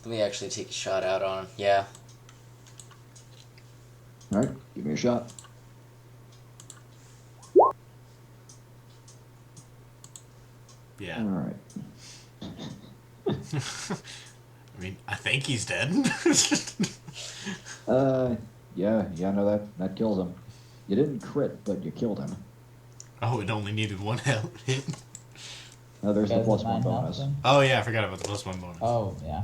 Let me actually take a shot out on him. Yeah. Alright, give me a shot. Yeah. Alright. I mean, I think he's dead. Yeah, no, that kills him. You didn't crit, but you killed him. Oh, it only needed one hit. There's the Guys, plus at 1 9 health bonus. then? Oh yeah, I forgot about the +1 bonus. Oh, yeah.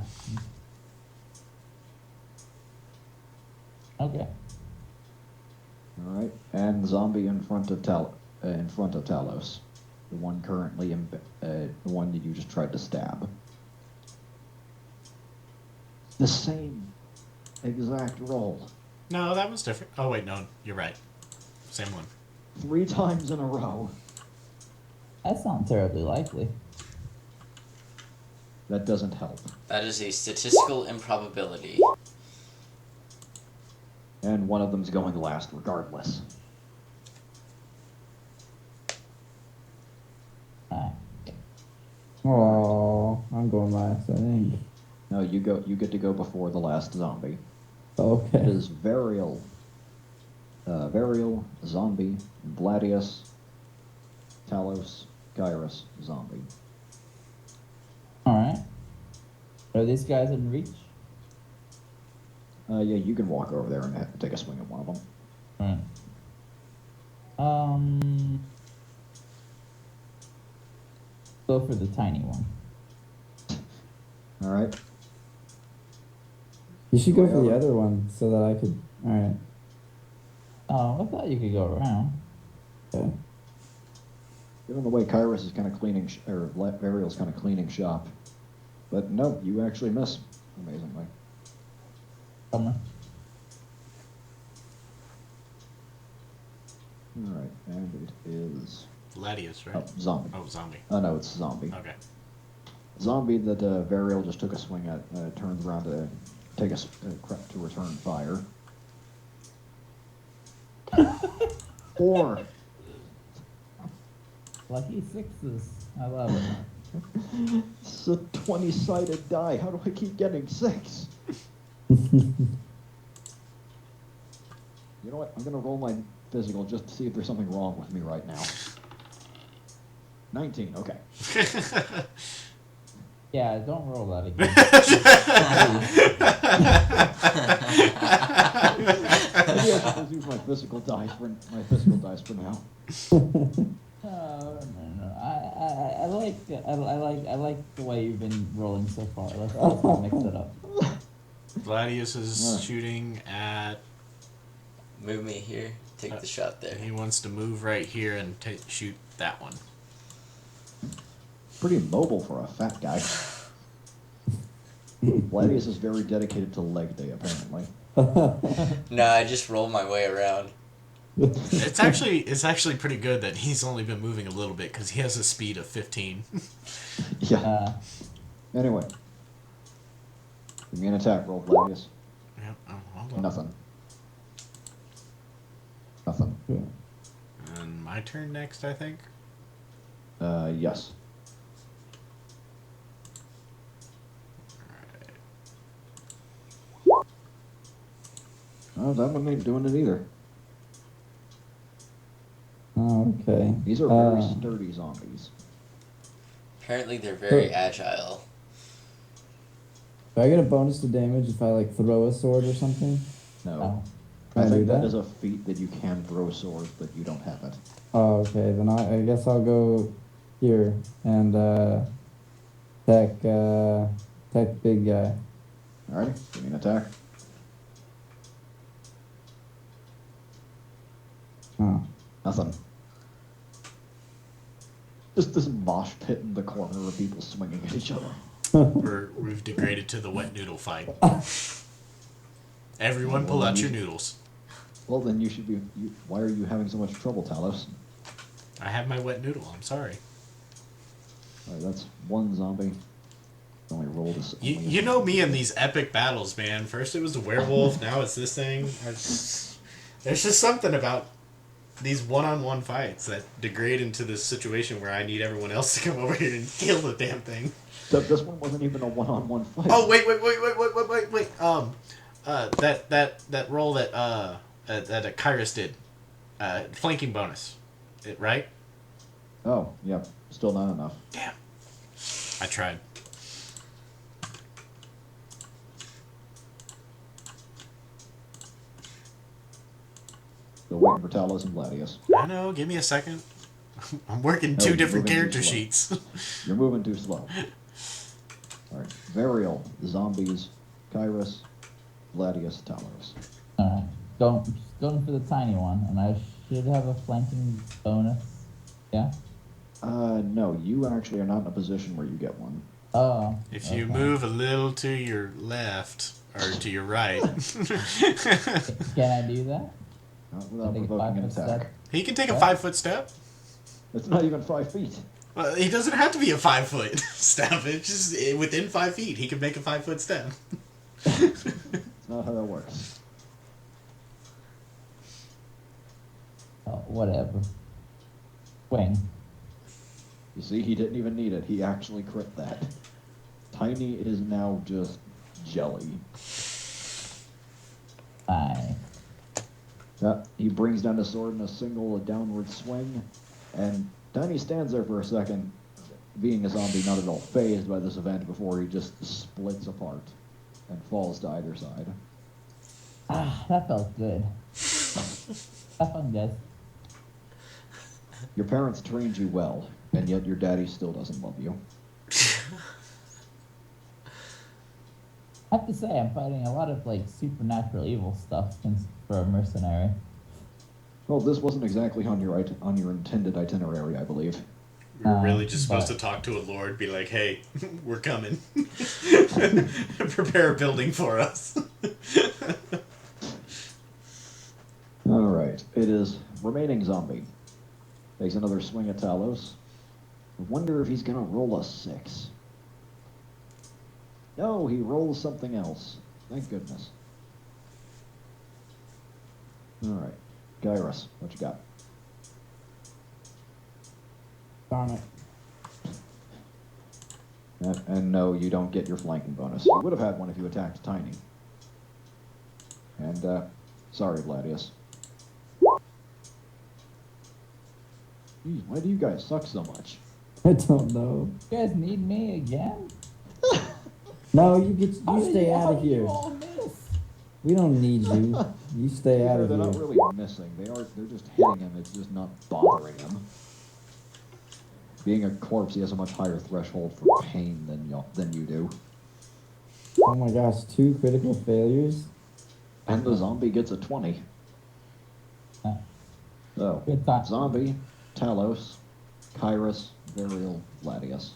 Okay. Alright, and zombie in front of Talos. The one currently the one that you just tried to stab. The same exact roll. No, that was different. Oh wait, no, you're right. Same one. 3 times in a row. That's not terribly likely. That doesn't help. That is a statistical improbability. And one of them's going last regardless. Alright. Oh, I'm going last, I think. No, you get to go before the last zombie. Okay. It is Variel, zombie, Vladius, Talos, Kyras, zombie. Alright. Are these guys in reach? Yeah, you can walk over there and take a swing at one of them. Alright. Go for the tiny one. Alright. You should go for the other one so that I could. Alright. Oh, I thought you could go around. Okay. Given the way Kyras is kind of cleaning, or Variel's kind of cleaning shop. But no, you actually miss, amazingly. Bummer. Alright, and it is... Gladius, right? Oh, zombie. Oh, zombie. Oh, no, it's zombie. Okay. Zombie that Variel just took a swing at, turns around to take to return fire. 4. Lucky sixes. I love it. It's a 20-sided die. How do I keep getting 6? You know what? I'm going to roll my physical just to see if there's something wrong with me right now. 19, okay. Yeah, don't roll that again. Maybe I should just use my physical dice for now. No. I like the way you've been rolling so far. Let's mix it up. Gladius is shooting at... Move me here. Take the shot there. He wants to move right here and shoot that one. Pretty mobile for a fat guy. Vladius is very dedicated to leg day, apparently. No, I just roll my way around. It's actually pretty good that he's only been moving a little bit because he has a speed of 15. Yeah. Anyway. Give me an attack roll, Vladius. Yep. Oh, hold on. Nothing. And my turn next, I think. Yes. Oh, that one ain't doing it either. Oh, okay. These are very sturdy zombies. Apparently they're very agile. Do I get a bonus to damage if I like throw a sword or something? No. Oh. I Can I think do that that? is a feat that you can throw swords, but you don't have it. Oh, okay. Then I guess I'll go here and attack big guy. Alright, give me an attack. Oh. Nothing. Just this mosh pit in the corner of people swinging at each other. We've degraded to the wet noodle fight. Everyone pull out your noodles. Well, then you should be... why are you having so much trouble, Talos? I have my wet noodle, I'm sorry. Alright, that's one zombie. Only rolled a... You know me in these epic battles, man. First it was a werewolf, now it's this thing. There's just something about these one-on-one fights that degrade into this situation where I need everyone else to come over here and kill the damn thing. So this one wasn't even a one-on-one fight. Oh wait! That roll that Kyras did, flanking bonus, right? Oh, yep. Still not enough. Damn. I tried. Still waiting for Talos and Vladius. I know. Give me a second. I'm working No, two you're different moving too character slow. sheets. You're moving too slow. Alright. Variel, zombies, Kyras, Vladius, Talos. Alright. Going for the tiny one, and I should have a flanking bonus. Yeah? No, you actually are not in a position where you get one. Oh. If you okay. move a little to your left or to your right, Can I do that? Not without Take a provoking an 5-foot attack. step. he can take a What? 5-foot step. It's not even 5 feet. Well, he doesn't have to be a 5-foot step. It's just within 5 feet. He can make a 5-foot step. It's not how that works. Oh, whatever. Wing. You see, he didn't even need it. He actually crit that. Tiny is now just jelly. Aye. He brings down his sword in a single downward swing, and Tiny stands there for a second, being a zombie not at all phased by this event, before he just splits apart and falls to either side. Ah, that felt good. Have fun, guys. Your parents trained you well, and yet your daddy still doesn't love you. I have to say, I'm fighting a lot of like supernatural evil stuff for a mercenary. Well, this wasn't exactly on your intended itinerary, I believe. We're really just supposed but- to talk to a lord, be like, hey, we're coming. Prepare a building for us. Alright, it is remaining zombie. Takes another swing at Talos. I wonder if he's gonna roll a 6. No, he rolls something else. Thank goodness. Alright. Kyras, what you got? Darn it. And no, you don't get your flanking bonus. You would have had one if you attacked Tiny. And, sorry, Vladius. Jeez, why do you guys suck so much? I don't know. You guys need me again? No, you How stay did out of here. You all miss? We don't need you. You stay out of They're here. not really missing. They're just hitting him. It's just not bothering him. Being a corpse, he has a much higher threshold for pain than you do. Oh my gosh, 2 critical failures? And the zombie gets a 20. So, Good time. zombie, Talos, Kyras, Variel, Vladius.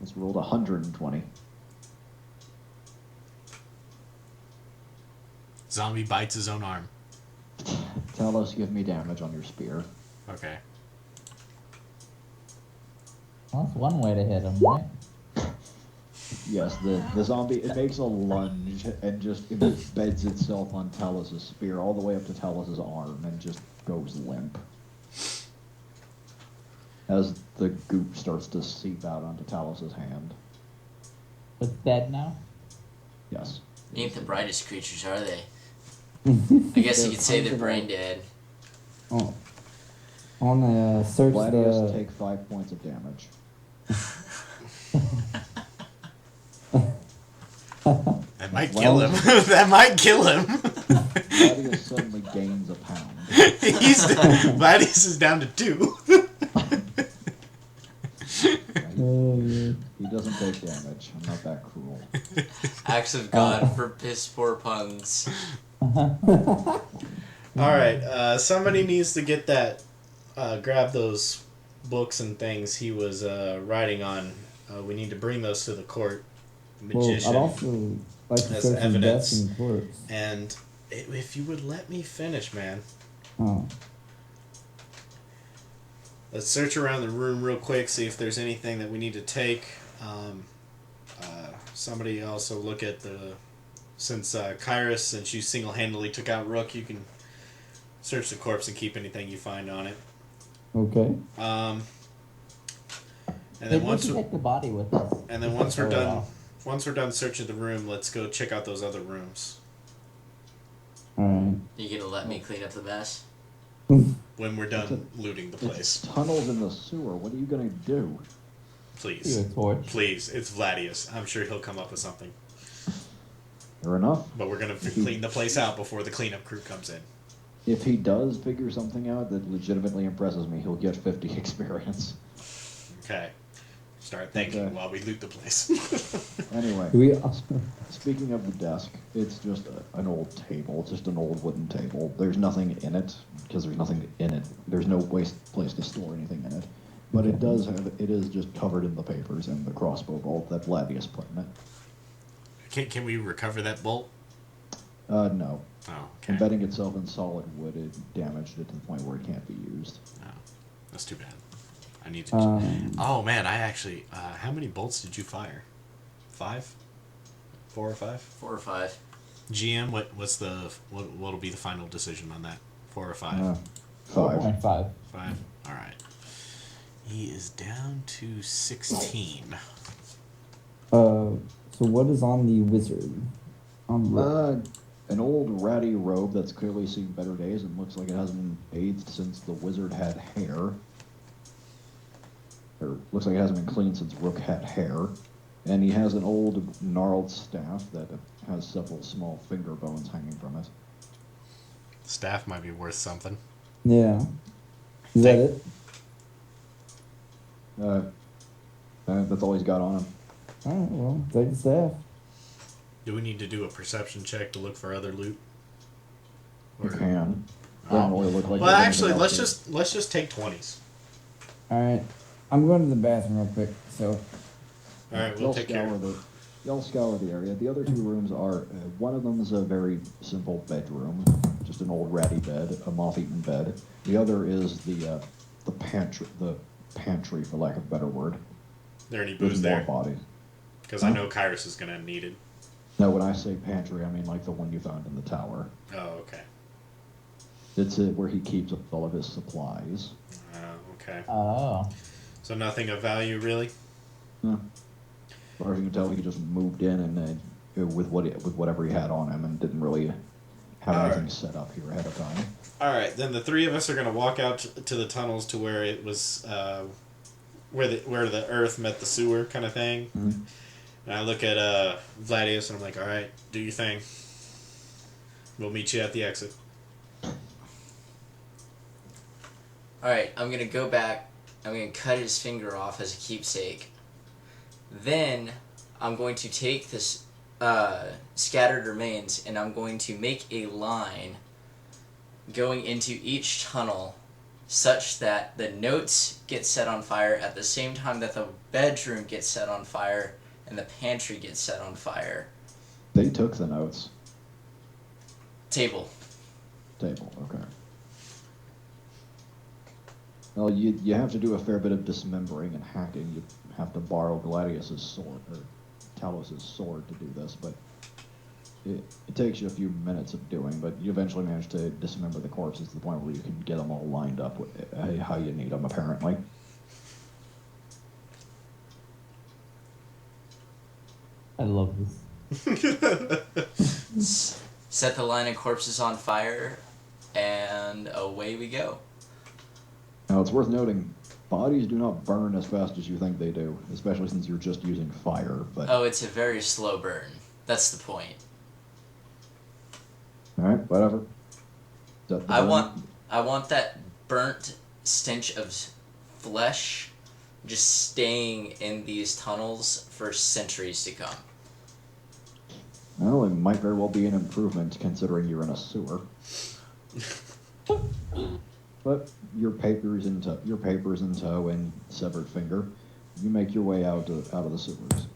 It's rolled 120. Zombie bites his own arm. Talos, give me damage on your spear. Okay. Well, that's one way to hit him, right? Yes, the zombie, it makes a lunge and just embeds itself on Talos' spear all the way up to Talos' arm and just goes limp. As the goop starts to seep out onto Talos' hand. It's dead now? Yes. Ain't the brightest creatures, are they? I guess you could say they're brain dead. Oh. I wanna search Vladius, the... take 5 points of damage. That might kill him. That might kill him. Vladius suddenly gains a pound. Vladius is down to 2. He doesn't take damage. I'm not that cruel. Acts of God for piss poor puns. Alright, somebody needs to get that, grab those books and things he was writing on. We need to bring those to the court. Magician. Well, I'd also like to as search his evidence. desk and corpse. And if you would let me finish, man. Oh. Let's search around the room real quick, see if there's anything that we need to take. Somebody also look at the since Kyras, since you single-handedly took out Rook, you can search the corpse and keep anything you find on it. Okay. And Maybe then we once can take the body with us. and then Just once to we're throw it done, off. once we're done searching the room, let's go check out those other rooms. Alright. You gonna let me clean up the mess? When we're done looting the It's place, tunnels in the sewer. What are you gonna do? please, You a torch. please. It's Vladius. I'm sure he'll come up with something. Fair enough. But we're gonna clean the place out before the cleanup crew comes in. If he does figure something out that legitimately impresses me, he'll get 50 experience. Okay. Start thinking Okay. while we loot the place. Anyway, We speaking of the desk, it's just an old table. It's just an old wooden table. There's nothing in it, because there's nothing in it. There's no place to store anything in it. But it does have, it is just covered in the papers and the crossbow bolt that Vladius put in it. Can we recover that bolt? No. Oh, okay. Embedding itself in solid wood, it damaged it to the point where it can't be used. Oh, that's too bad. I need to. Oh man, I actually. How many bolts did you fire? 5? 4 or 5? 4 or 5. GM, what'll be the final decision on that? 4 or 5? 5. 4.5. 5. All right. He is down to 16. So what is on the wizard? An old ratty robe that's clearly seen better days and looks like it hasn't been bathed since the wizard had hair. Or looks like it hasn't been cleaned since Rook had hair. And he has an old gnarled staff that has several small finger bones hanging from it. Staff might be worth something. Yeah. Is that it? That's all he's got on him. Alright, well, take the staff. Do we need to do a perception check to look for other loot? You can. Oh. Doesn't really look like Well, there's actually, anything else let's just take 20s. Alright. I'm going to the bathroom real quick, so. All right, we'll take care. Y'all scour the area. The other 2 rooms are, one of them is a very simple bedroom, just an old ratty bed, a moth-eaten bed. The other is the pantry, for lack of a better word. There any There's booze more there? bodies. Because I know Kyras is gonna need it. No, when I say pantry, I mean like the one you found in the tower. Oh, okay. It's where he keeps all of his supplies. Okay. Oh. So nothing of value, really? No. As far as you can tell, he just moved in and with whatever he had on him and didn't really have anything set up here ahead of time. All right, then the 3 of us are gonna walk out to the tunnels to where it was, where the earth met the sewer, kind of thing. Mm-hmm. And I look at Vladius and I'm like, all right, do your thing. We'll meet you at the exit. Alright, I'm gonna go back. I'm gonna cut his finger off as a keepsake. Then, I'm going to take this scattered remains and I'm going to make a line going into each tunnel such that the notes get set on fire at the same time that the bedroom gets set on fire and the pantry gets set on fire. They took the notes. Table. Okay. Well, you have to do a fair bit of dismembering and hacking. You have to borrow Gladius's sword, or Talos' sword to do this, but it takes you a few minutes of doing, but you eventually manage to dismember the corpses to the point where you can get them all lined up with how you need them, apparently. I love this. Set the line of corpses on fire, and away we go. Now, it's worth noting, bodies do not burn as fast as you think they do, especially since you're just using fire, but... Oh, it's a very slow burn. That's the point. Alright, whatever. I want that burnt stench of flesh just staying in these tunnels for centuries to come. Well, it might very well be an improvement, considering you're in a sewer. But your papers in tow and severed finger, you make your way out of the sewers.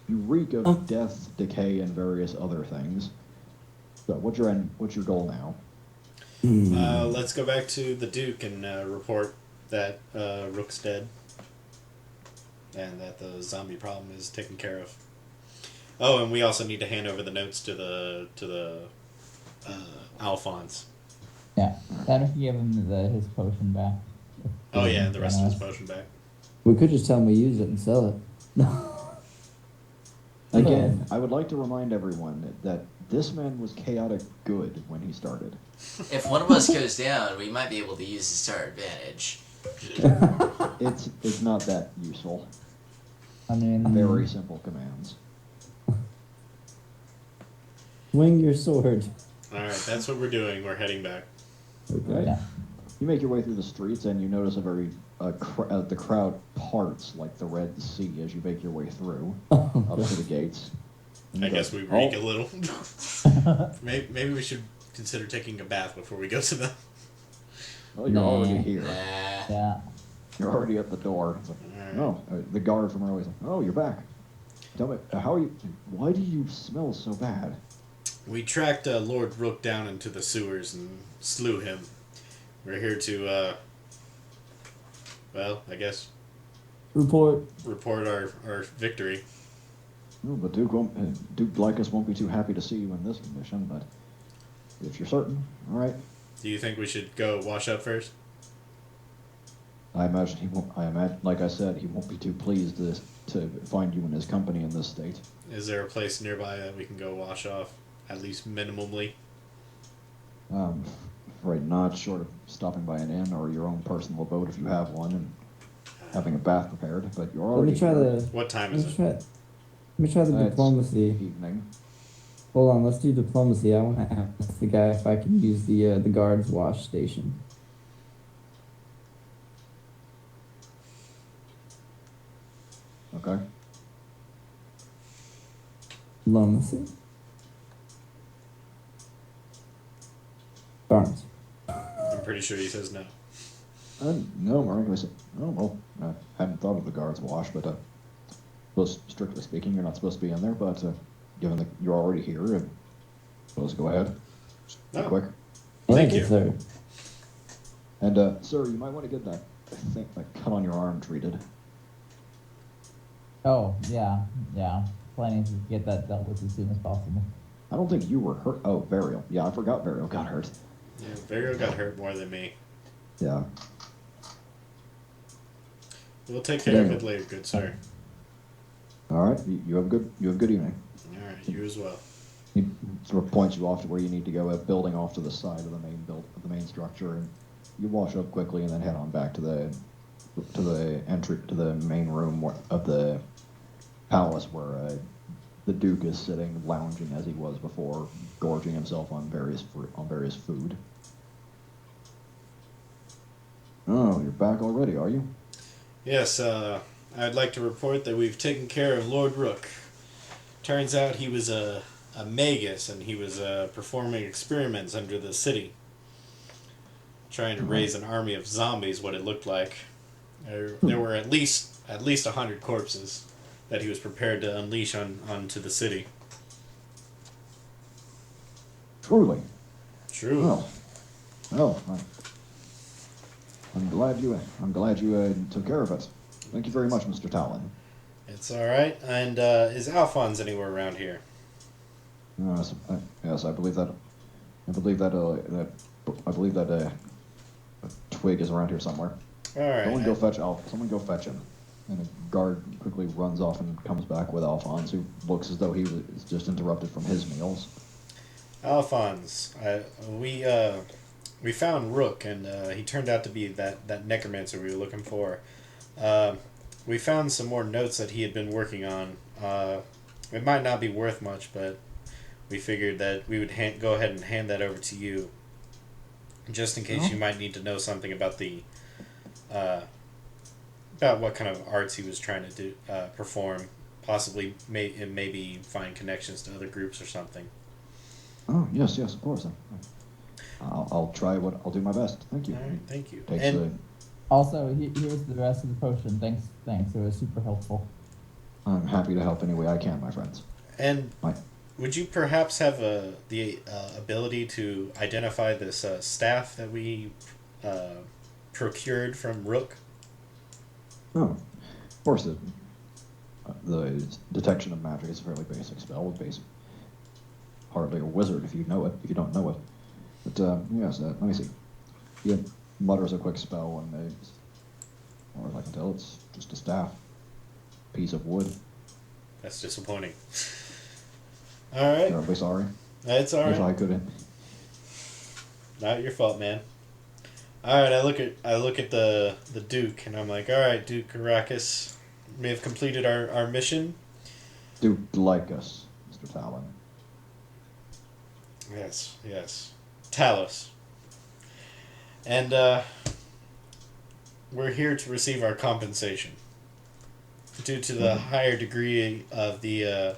You reek of death, decay, and various other things. So, what's your goal now? Let's go back to the Duke and report that Rook's dead, and that the zombie problem is taken care of. Oh, and we also need to hand over the notes to the Alphonse. Yeah. Then if you give him his potion back. Oh yeah, the rest of his potion back. We could just tell him we use it and sell it. Again, I would like to remind everyone that this man was chaotic good when he started. If one of us goes down, we might be able to use this to our advantage. It's not that useful. I mean, Very simple commands. swing your sword. All right, that's what we're doing. We're heading back. Okay. Yeah. You make your way through the streets and you notice the crowd parts like the Red Sea as you make your way through up to the gates. And I you go, guess we reek a little. Maybe we should consider taking a bath before we go to them. Oh, you're already here. Nah. Yeah. You're already at the door. It's like, Alright. no, the guard from earlier. Oh, you're back. Tell me, how are you? Why do you smell so bad? We tracked Lord Rook down into the sewers and slew him. We're here to, well, I guess, Report. report our victory. No, but Duke Lycus won't be too happy to see you in this condition. But if you're certain, all right. Do you think we should go wash up first? I imagine he won't. Like I said, he won't be too pleased to find you in his company in this state. Is there a place nearby that we can go wash off, at least minimally? Right, not short of stopping by an inn or your own personal boat if you have one, and having a bath prepared. But you're Let already me try here. the. What time Let is me it? try. Let me try the It's diplomacy. evening. Hold on, let's do diplomacy. I want to ask the guy if I can use the guard's wash station. Okay. Diplomacy. Barnes. I'm pretty sure he says no. No, miraculously. Oh well, I hadn't thought of the guard's wash, but strictly speaking, you're not supposed to be in there. But given that you're already here, suppose go ahead. No. Quick. Thank Thank you. sir. And sir, you might want to get that cut on your arm treated. Oh, yeah. Planning to get that dealt with as soon as possible. I don't think you were hurt. Oh, Variel. Yeah, I forgot Variel got hurt. Yeah, Variel got hurt more than me. Yeah. We'll take care of it later, good sir. All right. You have a good evening. All right, you as well. He sort of points you off to where you need to go, building off to the side of the main structure, and you wash up quickly and then head on back to the entry to the main room of the palace where the Duke is sitting, lounging as he was before, gorging himself on various food. Oh, you're back already, are you? Yes, I'd like to report that we've taken care of Lord Rook. Turns out he was a magus, and he was performing experiments under the city. Trying to raise an army of zombies, what it looked like. There were at least 100 corpses that he was prepared to unleash onto the city. Truly. True. Well, I'm glad you took care of it. Thank you very much, Mr. Talon. It's all right. And is Alphonse anywhere around here? Yes, I believe that a twig is around here somewhere. All right. Someone go fetch him. And a guard quickly runs off and comes back with Alphonse, who looks as though he was just interrupted from his meals. Alphonse, we found Rook, and he turned out to be that necromancer we were looking for. We found some more notes that he had been working on. It might not be worth much, but we figured that we would go ahead and hand that over to you, just in case you might need to know something about about what kind of arts he was trying to perform. Possibly, maybe find connections to other groups or something. Oh yes, of course. I'll do my best. Thank you. All right, thank you. Takes And Also, here's the rest of the potion. Thanks. It was super helpful. I'm happy to help any way I can, my friends. And My, would you perhaps have the ability to identify this staff that we procured from Rook? of course, The detection of magic is a fairly basic spell. Basic, hardly a wizard if you know it. If you don't know it, but yes. Let me see. He mutters a quick spell, and as far as I can tell, it's just a staff, piece of wood. That's disappointing. All right. Terribly sorry. That's all Wish I right. couldn't. Not your fault, man. All right. I look at the Duke, and I'm like, all right, Duke Arrakis, we have completed our mission. Do like us, Mr. Talon. Yes. Talos. And we're here to receive our compensation. Due to the higher degree of the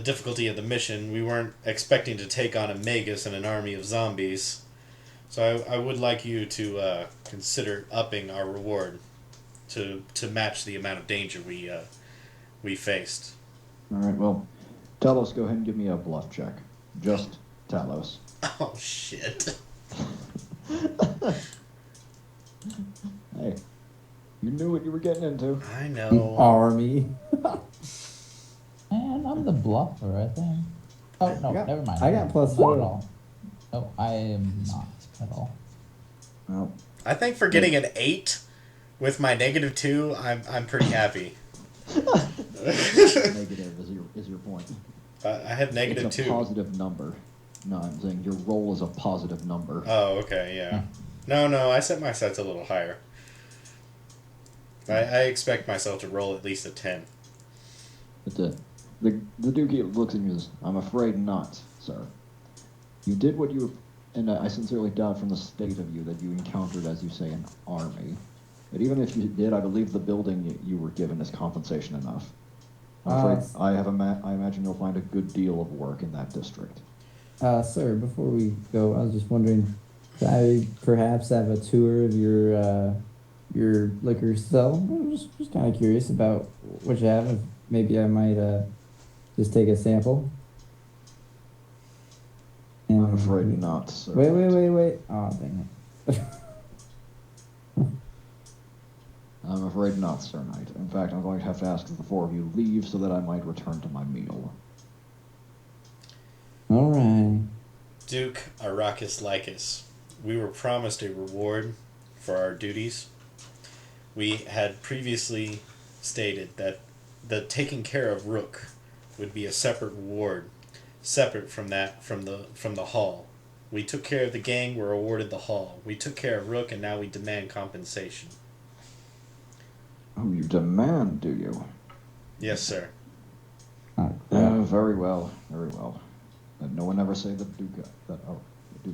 difficulty of the mission, we weren't expecting to take on a Magus and an army of zombies. So I would like you to consider upping our reward to match the amount of danger we faced. All right. Well, Talos, go ahead and give me a bluff check. Just Talos. Oh shit! Hey, you knew what you were getting into. I know. Army. And I'm the bluffer, I think. Oh, no, got- never mind. I got plus Not four. at all. No, I am not at all. Well, I think for getting an 8 with my -2, I'm pretty happy. negative is your point. I have It's a -2. positive number. No, I'm saying your roll is a positive number. Oh, okay, yeah. No, I set my sights a little higher. I expect myself to roll at least a 10. But the Duke looks at you and says, "I'm afraid not, sir. You did what you, and I sincerely doubt from the state of you that you encountered, as you say, an army. But even if you did, I believe the building you were given is compensation enough. I'm afraid I imagine you'll find a good deal of work in that district." Sir, before we go, I was just wondering, could I perhaps have a tour of your liquor cell? I'm just kind of curious about what you have. If maybe I might just take a sample. And I'm afraid not, sir. Wait. Oh, dang it. I'm afraid not, Sir Knight. In fact, I'm going to have to ask that the four of you leave so that I might return to my meal. All right. Duke Arrakis Lycus, we were promised a reward for our duties. We had previously stated that the taking care of Rook would be a separate reward, separate from the hall. We took care of the gang, we're awarded the hall. We took care of Rook, and now we demand compensation. Oh, you demand, do you? Yes, sir. Very well, very well. And no one ever say that Duke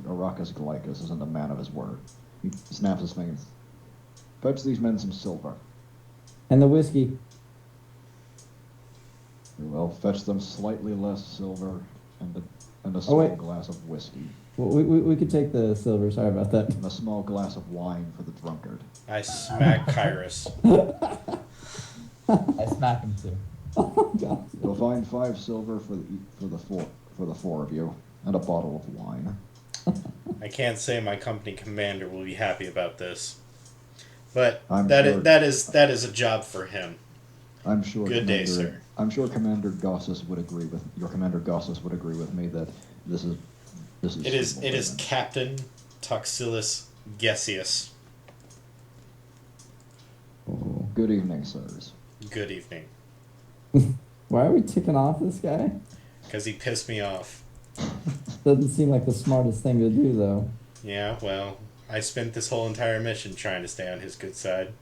Arrakis Glycus isn't a man of his word. He snaps his fingers. Fetch these men some silver. And the whiskey. Very well, fetch them slightly less silver and a small glass of whiskey. Well, we could take the silver. Sorry about that. And a small glass of wine for the drunkard. I smack Kyras. I smack him too. Oh God. You'll find 5 silver for the four of you, and a bottle of wine. I can't say my company commander will be happy about this, but I'm that sure- is a job for him. I'm sure. Good day, sir. I'm sure Commander Gossus would agree with me that this is. It is Captain Toxilus Gessius. Oh. Good evening, sirs. Good evening. Why are we ticking off this guy? Because he pissed me off. Doesn't seem like the smartest thing to do, though. Yeah, well, I spent this whole entire mission trying to stay on his good side,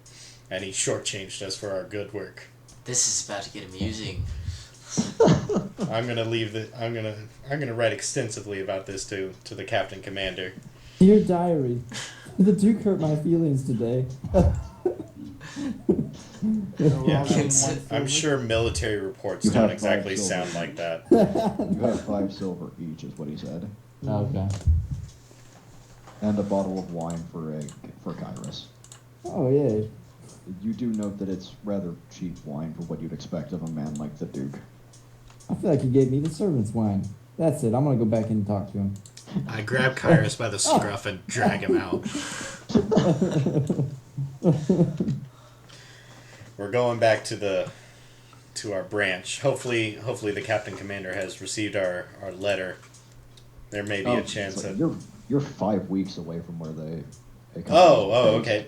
and he shortchanged us for our good work. This is about to get amusing. I'm gonna write extensively about this to the Captain Commander. Dear diary, the Duke hurt my feelings today. Yeah, Cons- I'm sure military reports You don't have exactly 5 silver. sound like that. You have 5 silver each, is what he said, Okay. and a bottle of wine for Kyras. Oh yeah. You do note that it's rather cheap wine for what you'd expect of a man like the Duke. I feel like he gave me the servant's wine. That's it. I'm gonna go back in and talk to him. I grab Kyras by the scruff and drag him out. We're going back to the to our branch. Hopefully the captain commander has received our letter. There may be a chance so that you're 5 weeks away from where they come Oh, from. okay.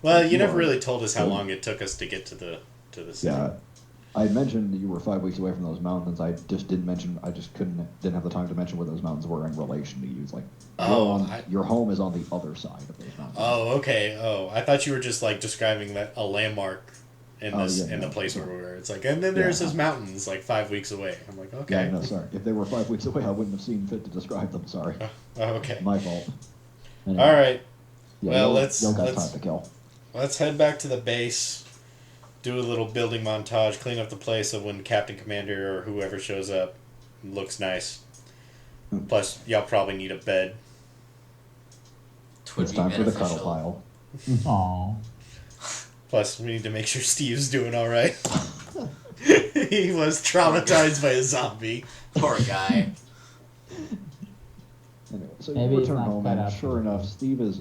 Well, you never are- really told us how long it took us to get to the city. Yeah, I mentioned that you were 5 weeks away from those mountains. I just didn't mention. I just didn't have the time to mention where those mountains were in relation to you. It's like, your home is on the other side of those mountains. Oh, okay. Oh, I thought you were just like describing a landmark in the place where we were. It's like, and then there's those mountains like 5 weeks away. I'm like, okay. Yeah, no, sorry. If they were 5 weeks away, I wouldn't have seen fit to describe them. Sorry. Oh, okay. My fault. Anyway, All right. Yeah, Well, you'll got time to kill. Let's head back to the base. Do a little building montage, clean up the place so when Captain Commander or whoever shows up, it looks nice. Plus, y'all probably need a bed. It's time for the cuddle pile. Aww. Plus, we need to make sure Steve's doing all right. He was traumatized by a zombie. Poor guy. Anyway, so Maybe you he's return not home, cut and out sure for enough, Steve is,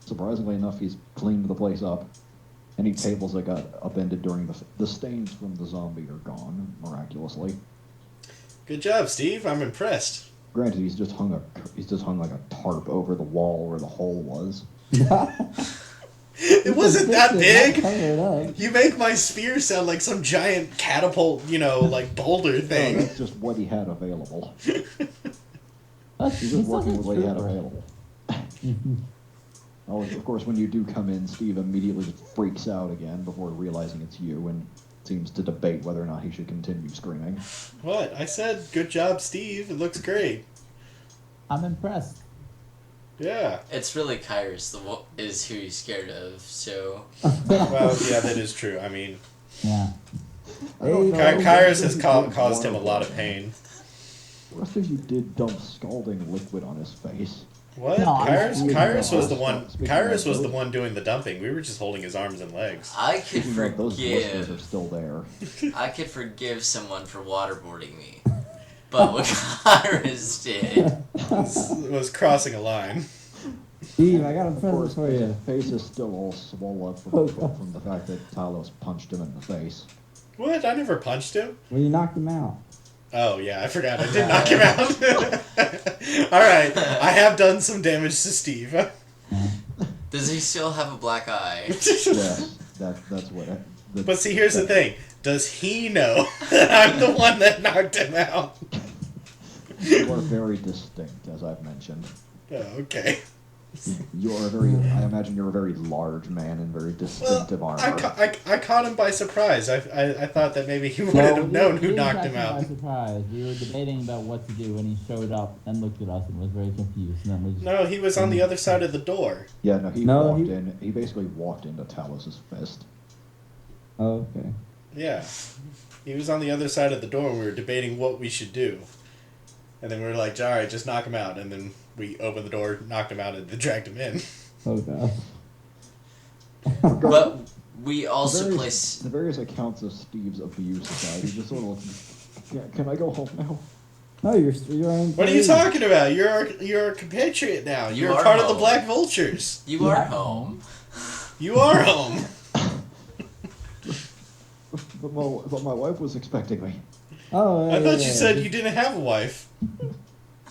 surprisingly enough, he's cleaned the place up. Any tables that got upended during the stains from the zombie are gone, miraculously. Good job, Steve. I'm impressed. Granted, he's just hung like a tarp over the wall where the hole was. It wasn't that big. Cover it up. You make my spear sound like some giant catapult, like boulder No, thing. that's just what he had available. That's, He's he's just working such a with what he had trooper. available. Oh, of course, when you do come in, Steve immediately just freaks out again before realizing it's you and seems to debate whether or not he should continue screaming. What? I said, good job, Steve. It looks great. I'm impressed. Yeah. It's really Kyras is who he's scared of, so... Well, yeah, that is true. I mean, Yeah. I don't know. Kyras has He caused did him a lot of pain. The rest of you did dump scalding liquid on his face. What? No, Kyras was the one. Speaking Kyras of was the those- one doing the dumping. We were just holding his arms and legs. I could Speaking of, those blisters are forgive... still there. I could forgive someone for waterboarding me. But what Kyras did... Was crossing a line. Steve, I got a Of present course, for his you. face is still all swollen up Oh, from, God. from the fact that Talos punched him in the face. What? I never punched him. When you knocked him out. Oh yeah, I forgot. I did knock him out. All right, I have done some damage to Steve. Does he still have a black eye? Yes, that's what. But see, here's the thing. Does he know that I'm the one that knocked him out? You are very distinct, as I've mentioned. Oh, okay. You are I imagine you're a very large man in very distinctive Well, armor. I caught him by surprise. I thought that maybe he would No, have known we who didn't knocked catch him out. By surprise. We were debating about what to do when he showed up and looked at us and was very confused. And then we just, No, he was on the other side of the door. Yeah, no, he No, walked he- in. He basically walked into Talos' fist. Oh, okay. Yeah. He was on the other side of the door and we were debating what we should do. And then we were like, all right, just knock him out. And then we opened the door, knocked him out, and then dragged him in. Oh, God. But we also The place... various accounts of Steve's abuse aside, he just sort of looks, can I go home now? No, you're on. What are you talking about? You're a compatriot now. You You're are part of the home. Black Vultures. You are Yeah. home. You are home. But my wife was expecting me. Oh, I yeah, thought yeah, you yeah. said you didn't have a wife.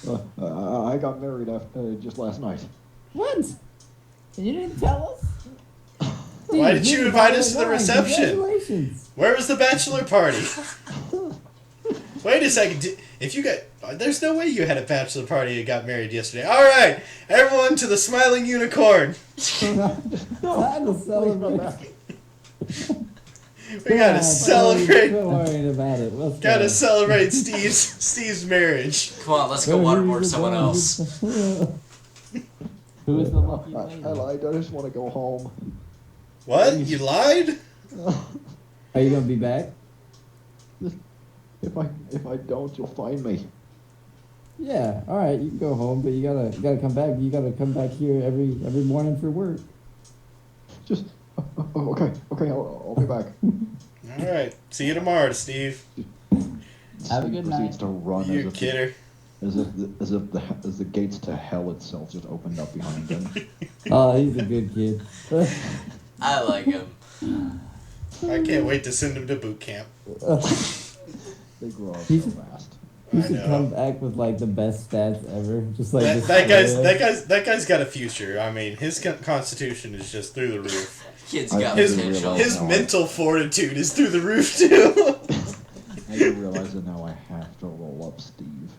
I got married just last night. What? And you didn't tell us? Why Dude, did you you're invite the us to the one. reception? Congratulations. Where was the bachelor party? Wait a second. If you got... There's no way you had a bachelor party and got married yesterday. All right. Everyone to the Smiling Unicorn. Time to celebrate. We gotta celebrate. Quit worrying about it. Let's Gotta go. celebrate Steve's marriage. Come on, let's go waterboard someone else. Who is the lucky I lady? lied. I just want to go home. What? You lied? Are you gonna be back? If I don't, you'll find me. Yeah. All right. You can go home, but you gotta come back. You gotta come back here every morning for work. Just okay. I'll be back. All right. See you tomorrow, Steve. Have a Steve good proceeds night. to run You kidder. as if the gates to hell itself just opened up behind him. Oh, he's a good kid. I like him. I can't wait to send him to boot camp. They grow up He's- so fast. He I should know. come back with like the best stats ever. Just like this That guy's got a future. I mean, his constitution is just through the roof. Kid's I- got I His do potential. realize- his no. mental fortitude is through the roof too. I do realize that now I have to roll up Steve.